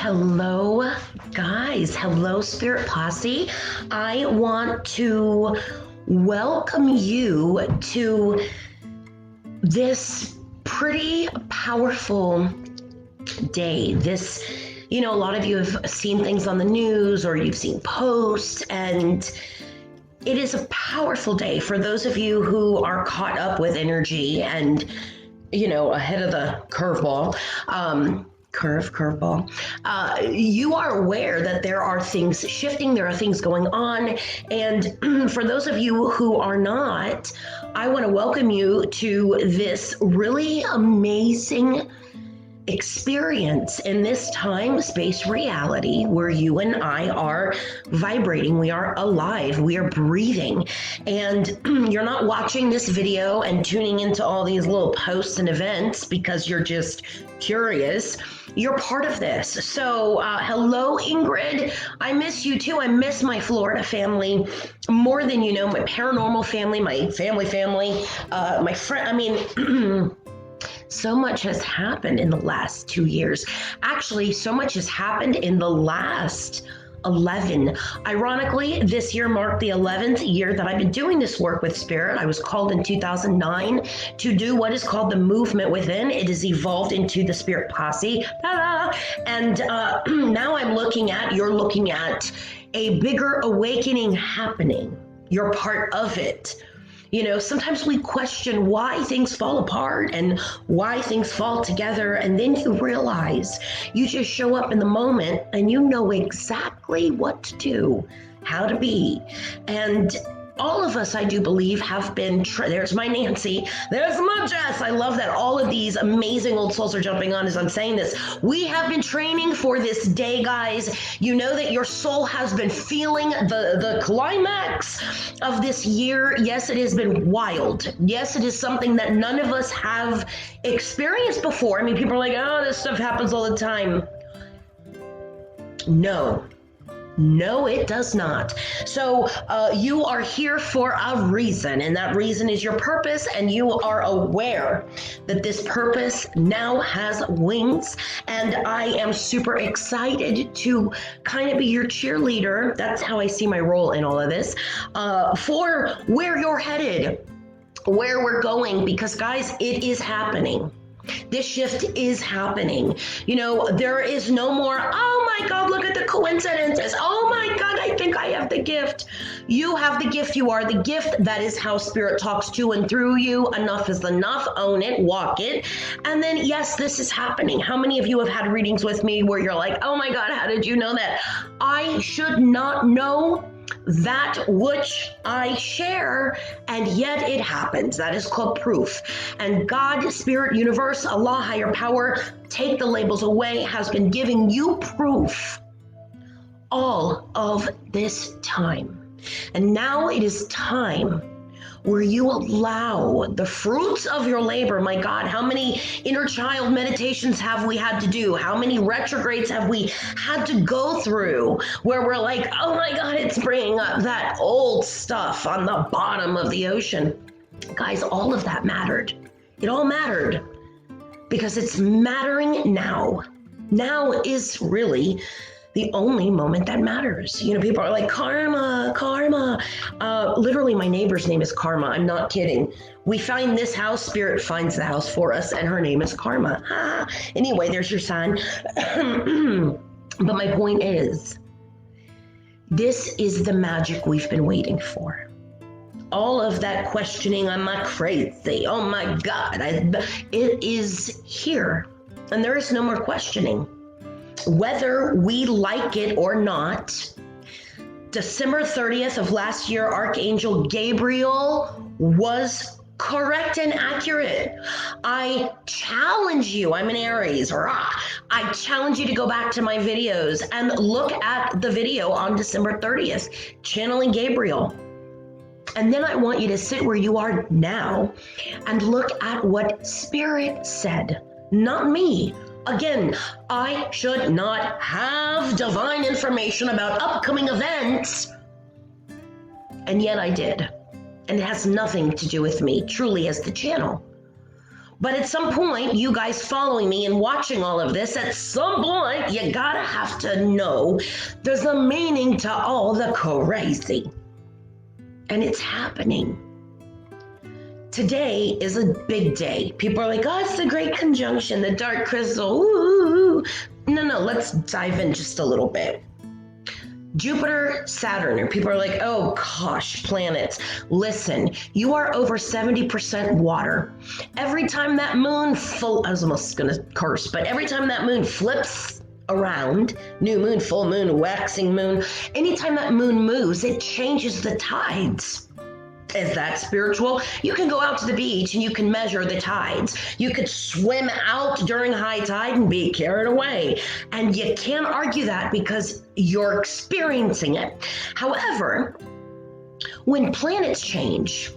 Hello, guys. Hello, Spirit Posse. I want to welcome you to this pretty powerful day. A lot of you have seen things on the news or you've seen posts, and it is a powerful day for those of you who are caught up with energy and, ahead of the curveball. Curveball. You are aware that there are things shifting, there are things going on. And for those of you who are not, I want to welcome you to this really amazing experience in this time, space, reality where you and I are vibrating, we are alive, we are breathing. And you're not watching this video and tuning into all these little posts and events because you're just curious. You're part of this. So hello, Ingrid. I miss you too. I miss my Florida family more than you know, my paranormal family, my family, my friend. So much has happened in the last 2 years. Actually, so much has happened in the last 11. Ironically, this year marked the 11th year that I've been doing this work with Spirit. I was called in 2009 to do what is called the movement within. It has evolved into the Spirit Posse. Ta-da! And now you're looking at a bigger awakening happening. You're part of it. Sometimes we question why things fall apart and why things fall together. And then you realize you just show up in the moment and you know exactly what to do, how to be. And all of us, I do believe, have been, there's my Nancy, there's my Jess. I love that all of these amazing old souls are jumping on as I'm saying this. We have been training for this day, guys. You know that your soul has been feeling the climax of this year. Yes, it has been wild. Yes, it is something that none of us have experienced before. I mean, people are like, oh, this stuff happens all the time. No, it does not. So you are here for a reason, and that reason is your purpose, and you are aware that this purpose now has wings. And I am super excited to kind of be your cheerleader. That's how I see my role in all of this, for where you're headed, where we're going, because guys, it is happening. This shift is happening. There is no more, oh my God, look at the coincidences. Oh my God, I think I have the gift. You have the gift. You are the gift. That is how Spirit talks to and through you. Enough is enough. Own it, walk it. And then, yes, this is happening. How many of you have had readings with me where you're like, oh my God, how did you know that? I should not know that which I share, and yet it happens. That is called proof. And God, Spirit, Universe, Allah, higher power, take the labels away, has been giving you proof all of this time. And now it is time where you allow the fruits of your labor. My God, how many inner child meditations have we had to do? How many retrogrades have we had to go through where we're like, oh my God, it's bringing up that old stuff on the bottom of the ocean. Guys, all of that mattered. It all mattered because it's mattering now. Now is really the only moment that matters. People are like, karma. Literally, my neighbor's name is Karma. I'm not kidding. We find this house, Spirit finds the house for us, and her name is Karma. Anyway, there's your sign. But my point is, this is the magic we've been waiting for. All of that questioning, am I crazy? Oh my God, it is here. And there is no more questioning. Whether we like it or not, December 30th of last year, Archangel Gabriel was correct and accurate. I challenge you, I'm an Aries, I challenge you to go back to my videos and look at the video on December 30th, channeling Gabriel. And then I want you to sit where you are now and look at what Spirit said, not me. Again, I should not have divine information about upcoming events, and yet I did. And it has nothing to do with me, truly, as the channel. But at some point, you guys following me and watching all of this, at some point, you gotta have to know there's a meaning to all the crazy. And it's happening. Today is a big day. People are like, oh, it's the Great Conjunction, the Dark Crystal. Ooh. No, let's dive in just a little bit. Jupiter, Saturn, and people are like, oh gosh, planets. Listen, you are over 70% water. Every time that moon, I was almost gonna curse, but every time that moon flips around, new moon, full moon, waxing moon, anytime that moon moves, it changes the tides. Is that spiritual? You can go out to the beach and you can measure the tides. You could swim out during high tide and be carried away. And you can't argue that because you're experiencing it. However, when planets change,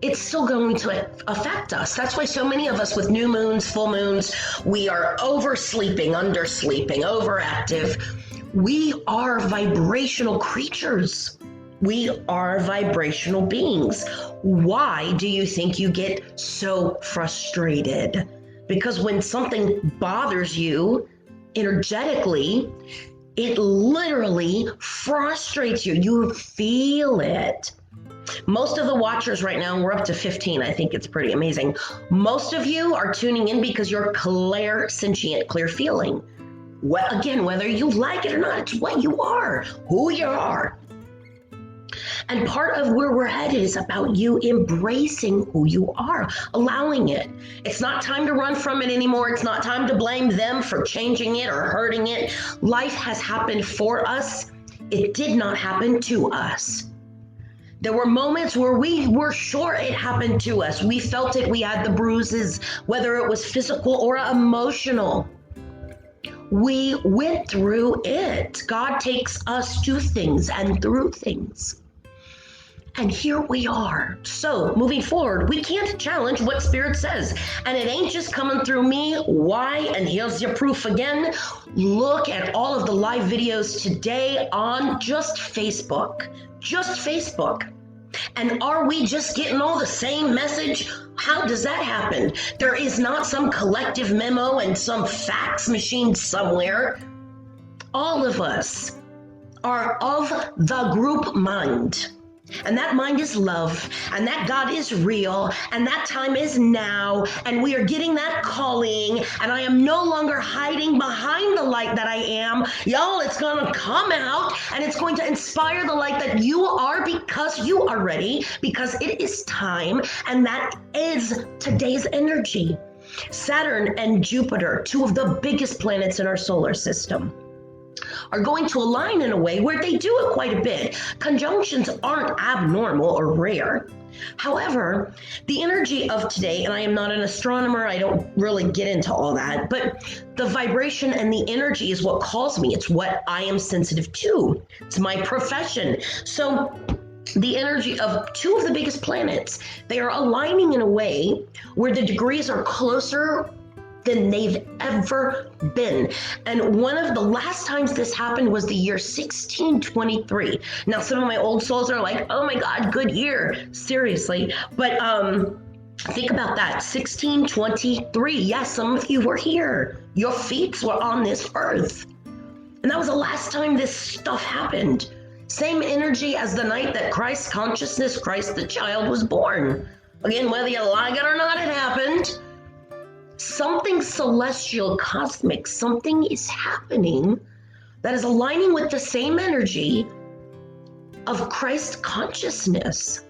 it's still going to affect us. That's why so many of us with new moons, full moons, we are oversleeping, undersleeping, overactive. We are vibrational creatures. We are vibrational beings. Why do you think you get so frustrated? Because when something bothers you energetically, it literally frustrates you. You feel it. Most of the watchers right now, we're up to 15. I think it's pretty amazing. Most of you are tuning in because you're clairsentient, clear feeling. Well, again, whether you like it or not, it's what you are, who you are. And part of where we're headed is about you embracing who you are, allowing it. It's not time to run from it anymore. It's not time to blame them for changing it or hurting it. Life has happened for us. It did not happen to us. There were moments where we were sure it happened to us. We felt it. We had the bruises, whether it was physical or emotional. We went through it. God takes us to things and through things. And here we are. So moving forward, we can't challenge what Spirit says. And it ain't just coming through me. Why? And here's your proof again. Look at all of the live videos today on just Facebook. Just Facebook. And are we just getting all the same message? How does that happen? There is not some collective memo and some fax machine somewhere. All of us are of the group mind. And that mind is love, and that God is real, and that time is now, and we are getting that calling, and I am no longer hiding behind the light that I am. Y'all, it's going to come out, and it's going to inspire the light that you are because you are ready, because it is time, and that is today's energy. Saturn and Jupiter, two of the biggest planets in our solar system, are going to align in a way where they do it quite a bit. Conjunctions aren't abnormal or rare. However, the energy of today, and I am not an astronomer, I don't really get into all that, but the vibration and the energy is what calls me. It's what I am sensitive to. It's my profession. So the energy of two of the biggest planets, they are aligning in a way where the degrees are closer than they've ever been. And one of the last times this happened was the year 1623. Now, some of my old souls are like, oh my God, good year. Seriously. But think about that. 1623. Yes, some of you were here. Your feet were on this earth. And that was the last time this stuff happened. Same energy as the night that Christ consciousness, Christ the child, was born. Again, whether you like it or not, it happened. Something celestial, cosmic, something is happening that is aligning with the same energy of Christ consciousness.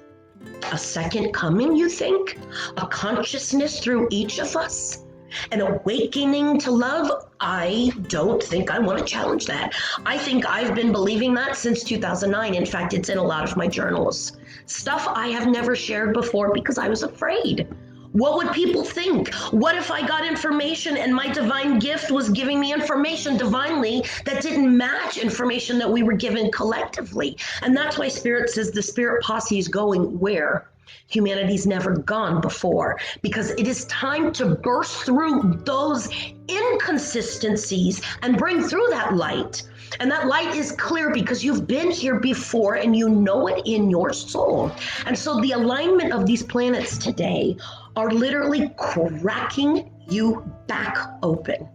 A second coming, you think? A consciousness through each of us? An awakening to love? I don't think I want to challenge that. I think I've been believing that since 2009. In fact, it's in a lot of my journals. Stuff I have never shared before because I was afraid. What would people think? What if I got information and my divine gift was giving me information divinely that didn't match information that we were given collectively? And that's why Spirit says the Spirit Posse is going where humanity's never gone before, because it is time to burst through those inconsistencies and bring through that light. And that light is clear because you've been here before and you know it in your soul. And so the alignment of these planets today are literally cracking you back open.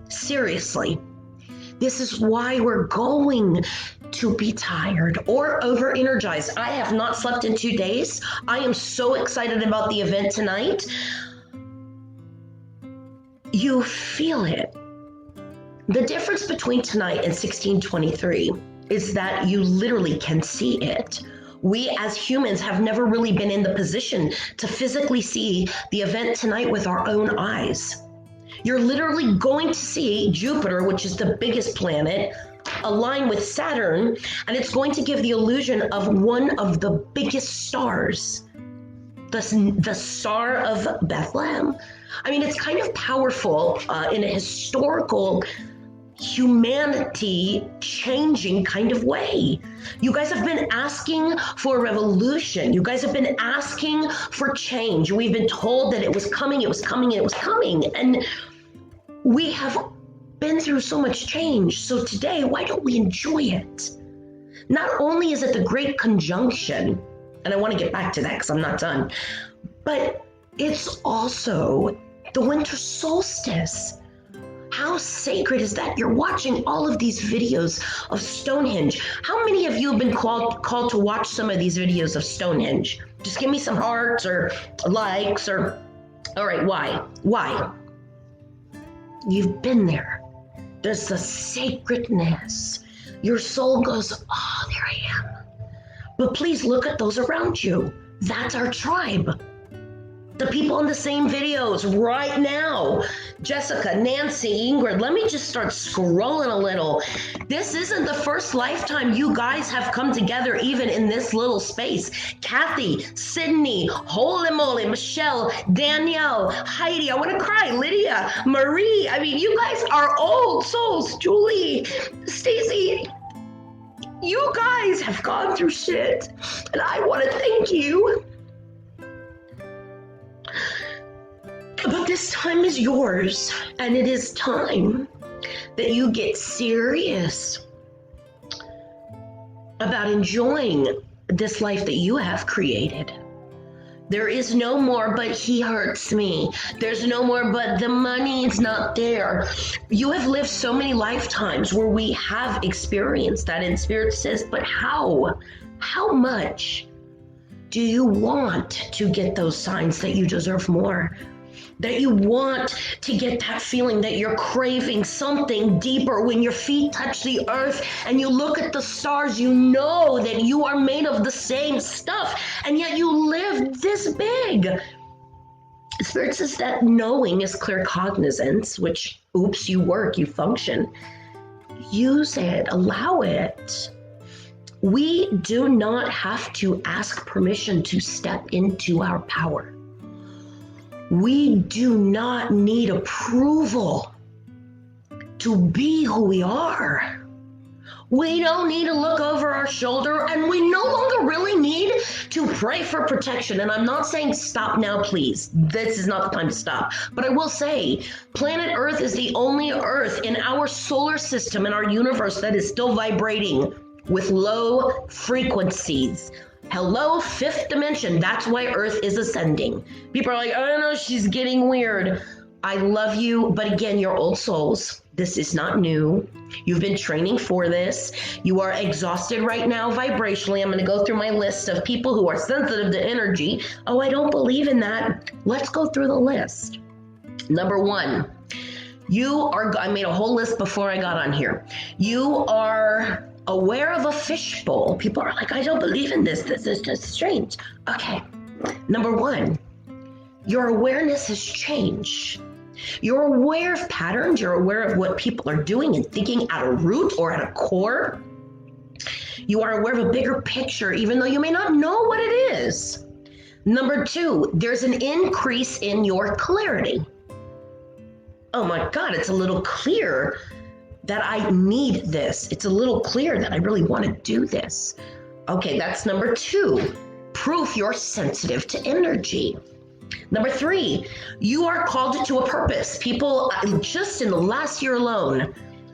Seriously. This is why we're going to be tired or over-energized. I have not slept in 2 days. I am so excited about the event tonight. You feel it. The difference between tonight and 1623 is that you literally can see it. We as humans have never really been in the position to physically see the event tonight with our own eyes. You're literally going to see Jupiter, which is the biggest planet, align with Saturn, and it's going to give the illusion of one of the biggest stars, the Star of Bethlehem. I mean, it's kind of powerful in a historical, humanity changing kind of way. You guys have been asking for a revolution. You guys have been asking for change. We've been told that it was coming, it was coming, it was coming. And we have been through so much change. So today, why don't we enjoy it? Not only is it the Great Conjunction, and I want to get back to that because I'm not done, but it's also the winter solstice. How sacred is that? You're watching all of these videos of Stonehenge. How many of you have been called to watch some of these videos of Stonehenge? Just give me some hearts or likes or, all right, why? Why? You've been there. There's the sacredness. Your soul goes, oh, there I am. But please look at those around you. That's our tribe. The people in the same videos right now. Jessica, Nancy, Ingrid, let me just start scrolling a little. This isn't the first lifetime you guys have come together, even in this little space. Kathy, Sydney, holy moly, Michelle, Danielle, Heidi, I want to cry, Lydia, Marie. I mean, you guys are old souls. Julie, Stacy, you guys have gone through shit. And I want to thank you. But this time is yours, and it is time that you get serious about enjoying this life that you have created. There is no more, but he hurts me. There's no more, but the money's not there. You have lived so many lifetimes where we have experienced that, and Spirit says, but how? How much do you want to get those signs that you deserve more? That you want to get that feeling that you're craving something deeper when your feet touch the earth and you look at the stars, you know that you are made of the same stuff, and yet you live this big. Spirit says that knowing is clear cognizance, which, oops, you work, you function. Use it, allow it. We do not have to ask permission to step into our power. We do not need approval to be who we are. We don't need to look over our shoulder, and we no longer really need to pray for protection. And I'm not saying stop now, please. This is not the time to stop. But I will say, planet Earth is the only Earth in our solar system, in our universe, that is still vibrating with low frequencies. Hello, fifth dimension. That's why Earth is ascending. People are like, oh no, she's getting weird. I love you, but again, you're old souls. This is not new. You've been training for this. You are exhausted right now vibrationally. I'm going to go through my list of people who are sensitive to energy. Oh, I don't believe in that. Let's go through the list. Number one, I made a whole list before I got on here. You are aware of a fishbowl. People are like, I don't believe in this. This is just strange. Okay. Number one, your awareness has changed. You're aware of patterns. You're aware of what people are doing and thinking at a root or at a core. You are aware of a bigger picture, even though you may not know what it is. Number two, there's an increase in your clarity. Oh my God, it's a little clear that I need this. It's a little clear that I really want to do this. Okay, that's number two. Proof you're sensitive to energy. Number 3, you are called to a purpose. People, just in the last year alone,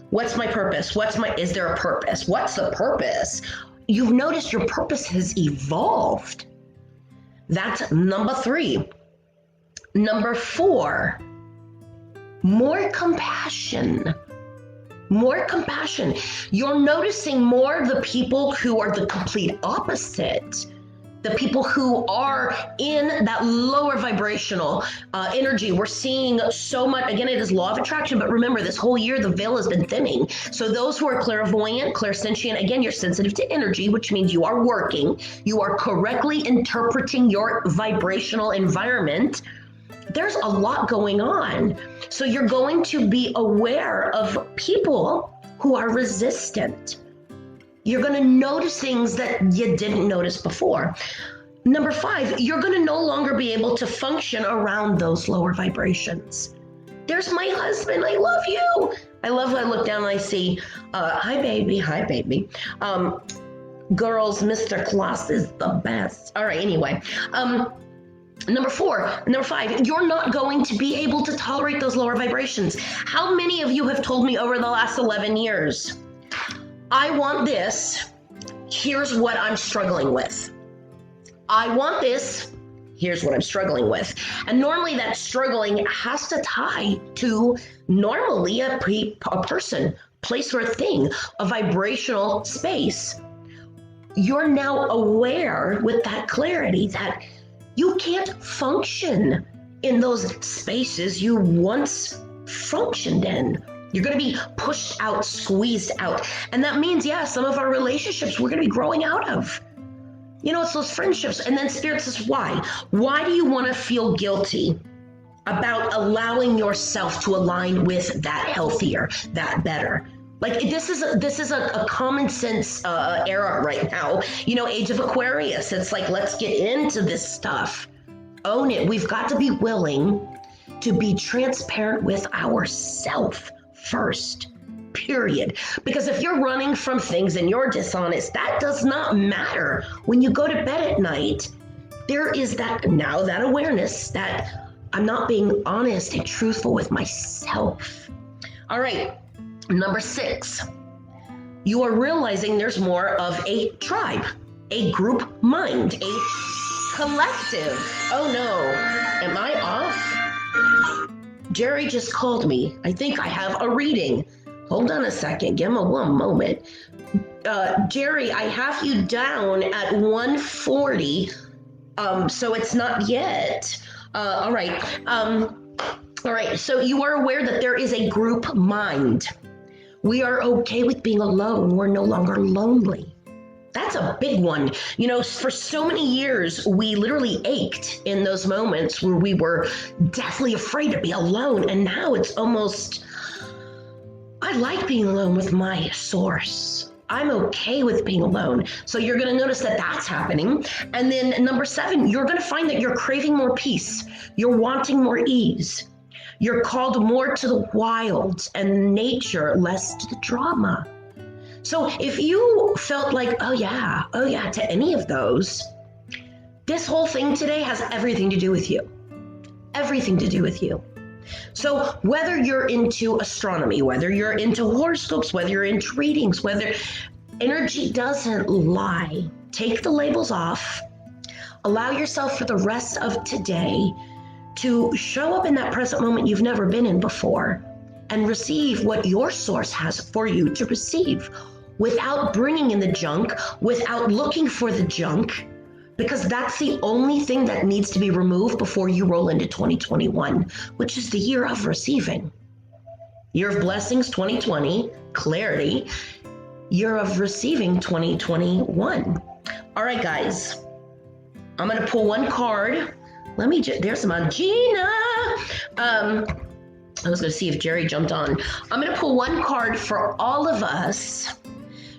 what's my purpose? Is there a purpose? What's the purpose? You've noticed your purpose has evolved. That's number 3. Number 4, more compassion. More compassion. You're noticing more of the people who are the complete opposite. The people who are in that lower vibrational energy. We're seeing so much, again, it is law of attraction, but remember, this whole year, the veil has been thinning. So those who are clairvoyant, clairsentient, again, you're sensitive to energy, which means you are working, you are correctly interpreting your vibrational environment. There's a lot going on. So you're going to be aware of people who are resistant. You're going to notice things that you didn't notice before. Number 5, you're going to no longer be able to function around those lower vibrations. There's my husband. I love you. I love when I look down and I see, hi, baby. Hi, baby. Girls, Mr. Claus is the best. All right, anyway. Number 5, you're not going to be able to tolerate those lower vibrations. How many of you have told me over the last 11 years, I want this, here's what I'm struggling with. I want this, here's what I'm struggling with. And normally that struggling has to tie to normally a person, place, or a thing, a vibrational space. You're now aware with that clarity that you can't function in those spaces you once functioned in. You're going to be pushed out, squeezed out. And that means, some of our relationships we're going to be growing out of. It's those friendships. And then Spirit says, why? Why do you want to feel guilty about allowing yourself to align with that healthier, that better? Like this is a common sense era right now. Age of Aquarius. It's like, let's get into this stuff. Own it. We've got to be willing to be transparent with ourselves first, period. Because if you're running from things and you're dishonest, that does not matter. When you go to bed at night, there is that awareness that I'm not being honest and truthful with myself. All right. Number 6, you are realizing there's more of a tribe, a group mind, a collective. Oh no, am I off? Jerry just called me. I think I have a reading. Hold on a second, give him one moment. Jerry, I have you down at 140, so it's not yet. All right, so you are aware that there is a group mind. We are okay with being alone. We're no longer lonely. That's a big one. For so many years, we literally ached in those moments where we were deathly afraid to be alone. And now it's almost, I like being alone with my source. I'm okay with being alone. So you're going to notice that that's happening. And then number 7, you're going to find that you're craving more peace. You're wanting more ease. You're called more to the wild and nature, less to the drama. So if you felt like, oh yeah, to any of those, this whole thing today has everything to do with you. Everything to do with you. So whether you're into astronomy, whether you're into horoscopes, whether you're into readings, whether energy doesn't lie, take the labels off, allow yourself for the rest of today to show up in that present moment you've never been in before and receive what your source has for you to receive without bringing in the junk, without looking for the junk, because that's the only thing that needs to be removed before you roll into 2021, which is the year of receiving. Year of blessings, 2020, clarity, year of receiving, 2021. All right, guys, I'm going to pull one card. There's my Gina. I was going to see if Jerry jumped on. I'm going to pull one card for all of us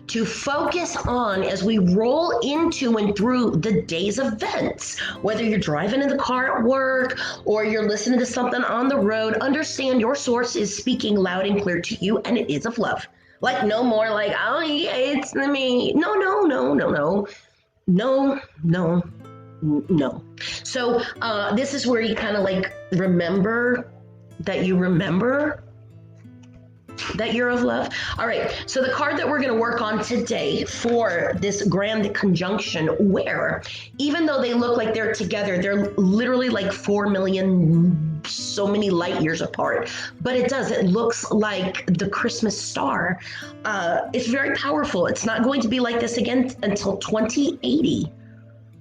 to focus on as we roll into and through the day's events. Whether you're driving in the car at work or you're listening to something on the road, understand your source is speaking loud and clear to you, and it is of love. Like, no more like, oh yeah, it's me. No. No. So this is where you kind of like remember that you remember that you're of love. All right. So the card that we're going to work on today for this grand conjunction, where even though they look like they're together, they're literally like 4 million, so many light years apart. But it looks like the Christmas star. It's very powerful. It's not going to be like this again until 2080.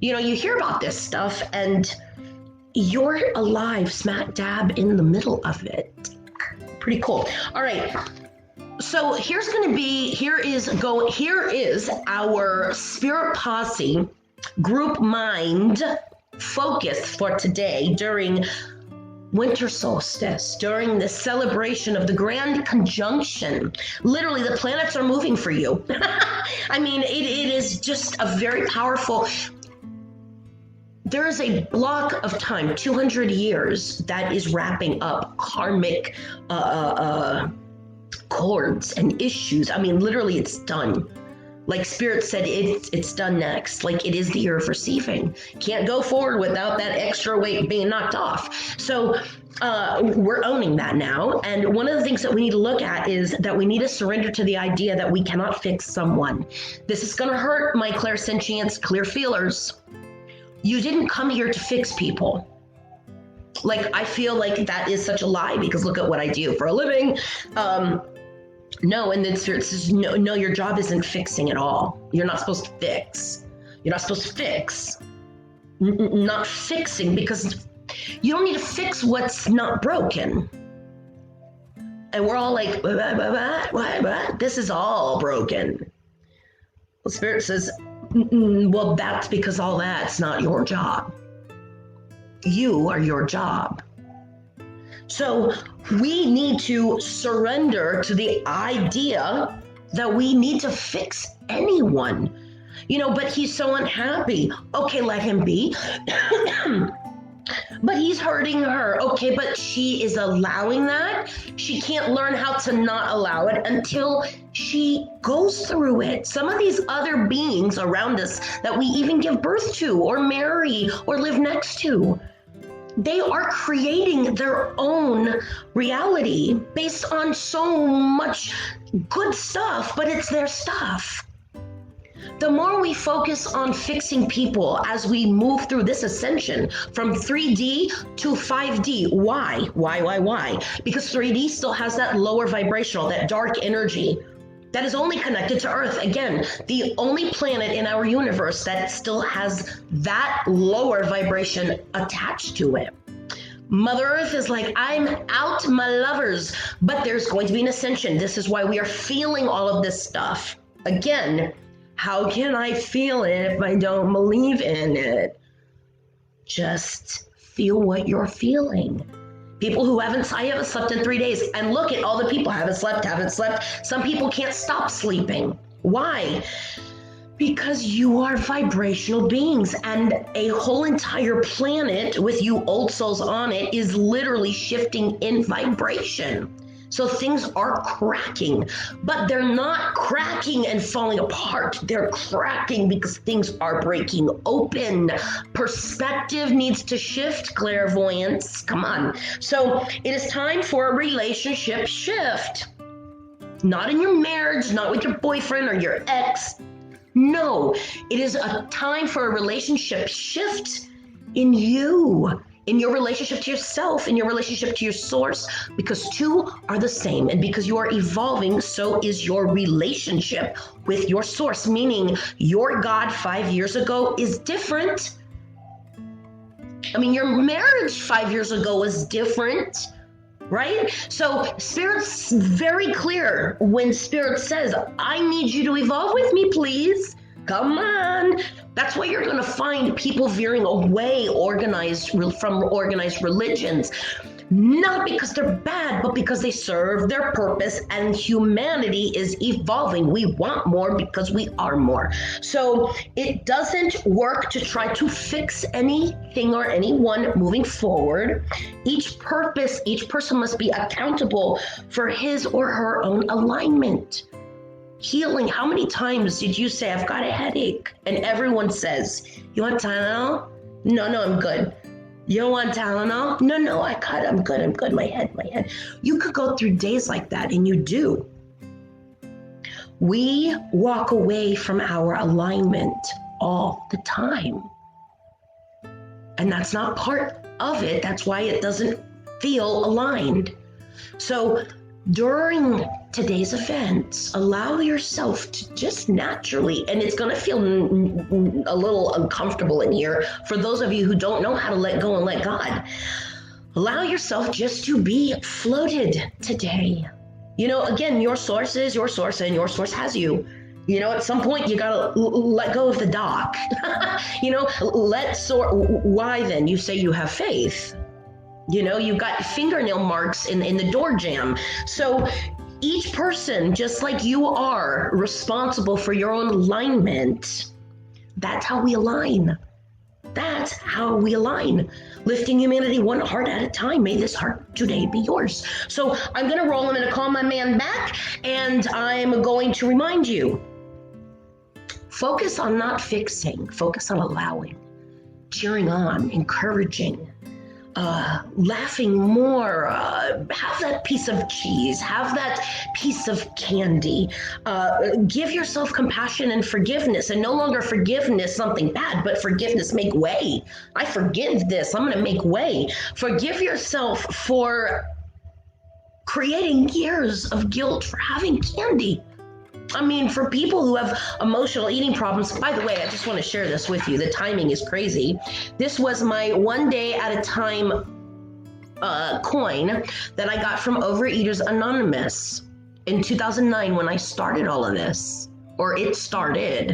You know, you hear about this stuff and you're alive smack dab in the middle of it. Pretty cool. All right. So here is our Spirit Posse group mind focus for today during winter solstice, during the celebration of the grand conjunction. Literally, the planets are moving for you. I mean, it is just a very powerful. There is a block of time, 200 years, that is wrapping up karmic cords and issues. I mean, literally, it's done. Like Spirit said, it's done next. Like it is the year of receiving. Can't go forward without that extra weight being knocked off. So we're owning that now. And one of the things that we need to look at is that we need to surrender to the idea that we cannot fix someone. This is going to hurt my clairsentience, clear feelers. You didn't come here to fix people. Like, I feel like that is such a lie because look at what I do for a living. No, and then Spirit says, no, your job isn't fixing at all. You're not supposed to fix. You're not supposed to fix. Not fixing, because you don't need to fix what's not broken. And we're all like, what? This is all broken. Well, Spirit says, well, that's because all that's not your job. You are your job. So we need to surrender to the idea that we need to fix anyone. You know, but he's so unhappy. Okay, let him be. But he's hurting her. Okay, but she is allowing that. She can't learn how to not allow it until she goes through it. Some of these other beings around us that we even give birth to or marry or live next to, they are creating their own reality based on so much good stuff, but it's their stuff. The more we focus on fixing people as we move through this ascension from 3D to 5D, why? Because 3D still has that lower vibrational, that dark energy that is only connected to Earth. Again, the only planet in our universe that still has that lower vibration attached to it. Mother Earth is like, I'm out, my lovers, but there's going to be an ascension. This is why we are feeling all of this stuff. Again, how can I feel it if I don't believe in it? Just feel what you're feeling. People who I haven't slept in 3 days. And look at all the people haven't slept. Some people can't stop sleeping. Why? Because you are vibrational beings, and a whole entire planet with you old souls on it is literally shifting in vibration. So things are cracking, but they're not cracking and falling apart. They're cracking because things are breaking open. Perspective needs to shift, clairvoyance. Come on. So it is time for a relationship shift. Not in your marriage, not with your boyfriend or your ex. No, it is a time for a relationship shift in you. In your relationship to yourself, in your relationship to your source, because two are the same. And because you are evolving, so is your relationship with your source, meaning your God 5 years ago is different. I mean, your marriage 5 years ago was different, right? So Spirit's very clear when Spirit says, I need you to evolve with me, please. Come on. That's why you're going to find people veering away from organized religions, not because they're bad, but because they serve their purpose and humanity is evolving. We want more because we are more. So it doesn't work to try to fix anything or anyone moving forward. Each person must be accountable for his or her own alignment. Healing. How many times did you say, I've got a headache? And everyone says, you want Tylenol? No, I'm good. You don't want Tylenol? No, I'm good. My head. You could go through days like that, and you do. We walk away from our alignment all the time. And that's not part of it. That's why it doesn't feel aligned. So during today's events, allow yourself to just naturally, and it's going to feel a little uncomfortable in here for those of you who don't know how to let go and let God. Allow yourself just to be floated today. You know, again, your source is your source, and your source has you. You know, at some point you gotta let go of the dock. You know, why then? You say you have faith. You know, you've got fingernail marks in the door jamb. So each person, just like you are responsible for your own alignment, that's how we align. That's how we align. Lifting humanity one heart at a time. May this heart today be yours. So I'm going to roll. I'm going to call my man back, and I'm going to remind you, focus on not fixing, focus on allowing, cheering on, encouraging, laughing more, have that piece of cheese, have that piece of candy, give yourself compassion and forgiveness, and no longer forgiveness something bad, but forgiveness, make way. I forgive this, I'm going to make way. Forgive yourself for creating years of guilt for having candy. I mean, for people who have emotional eating problems, by the way, I just want to share this with you. The timing is crazy. This was my 1 day at a time coin that I got from Overeaters Anonymous in 2009 when I started all of this, or it started.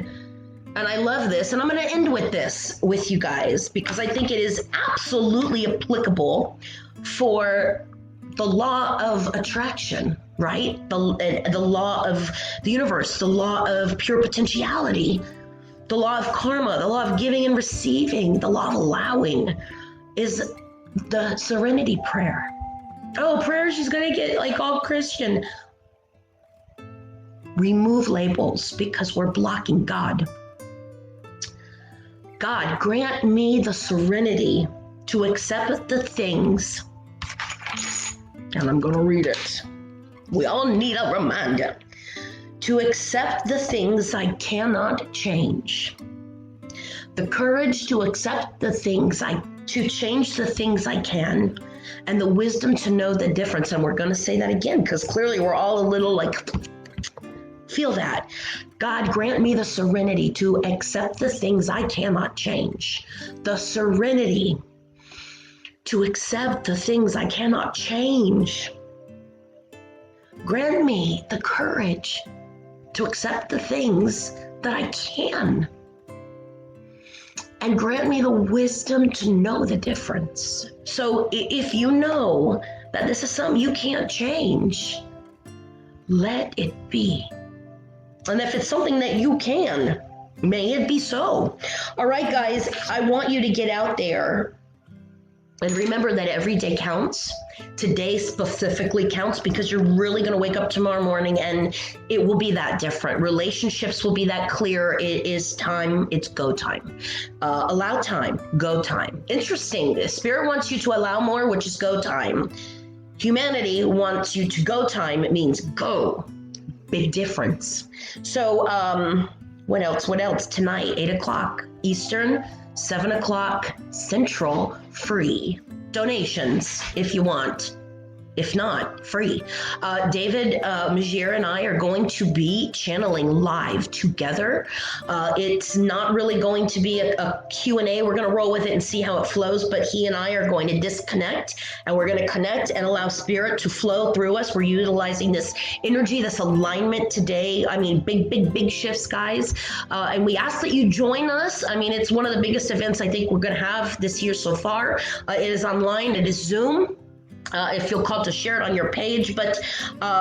And I love this. And I'm going to end with this with you guys because I think it is absolutely applicable for the law of attraction, right? The law of the universe, the law of pure potentiality, the law of karma, the law of giving and receiving, the law of allowing is the serenity prayer. Oh, prayer, she's going to get like all Christian. Remove labels because we're blocking God. God, grant me the serenity to accept the things. And I'm going to read it. We all need a reminder to accept the things I cannot change. The courage to accept the things to change the things I can, and the wisdom to know the difference. And we're going to say that again, because clearly we're all a little like, feel that. God, grant me the serenity to accept the things I cannot change. The serenity to accept the things I cannot change. Grant me the courage to accept the things that I can. And grant me the wisdom to know the difference. So if you know that this is something you can't change, let it be. And if it's something that you can, may it be so. All right, guys, I want you to get out there and remember that every day counts. Today specifically counts because you're really going to wake up tomorrow morning and it will be that different. Relationships will be that clear. It is time. It's go time. Allow time. Go time. Interesting. The Spirit wants you to allow more, which is go time. Humanity wants you to go time. It means go. Big difference. So what else? Tonight, 8 o'clock Eastern, 7 o'clock Central, free. Donations if you want. If not, free. David Magier and I are going to be channeling live together. It's not really going to be a Q&A. We're going to roll with it and see how it flows, but he and I are going to disconnect and we're going to connect and allow spirit to flow through us. We're utilizing this energy, this alignment today. I mean, big shifts, guys. And we ask that you join us. I mean, it's one of the biggest events I think we're going to have this year so far. It is online. It is Zoom. If you're called to share it on your page, but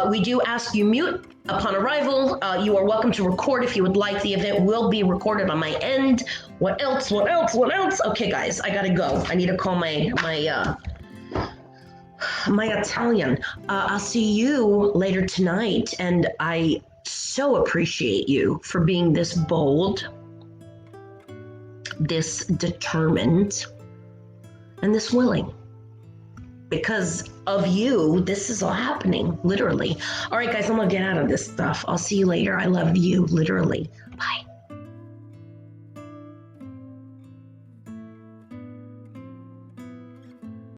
we do ask you mute upon arrival. You are welcome to record if you would like. The event will be recorded on my end. What else? Okay, guys, I gotta go. I need to call my Italian. I'll see you later tonight, and I so appreciate you for being this bold. this determined, and this willing. Because of you, this is all happening, literally. All right, guys, I'm gonna get out of this stuff. I'll see you later. I love you, literally. Bye.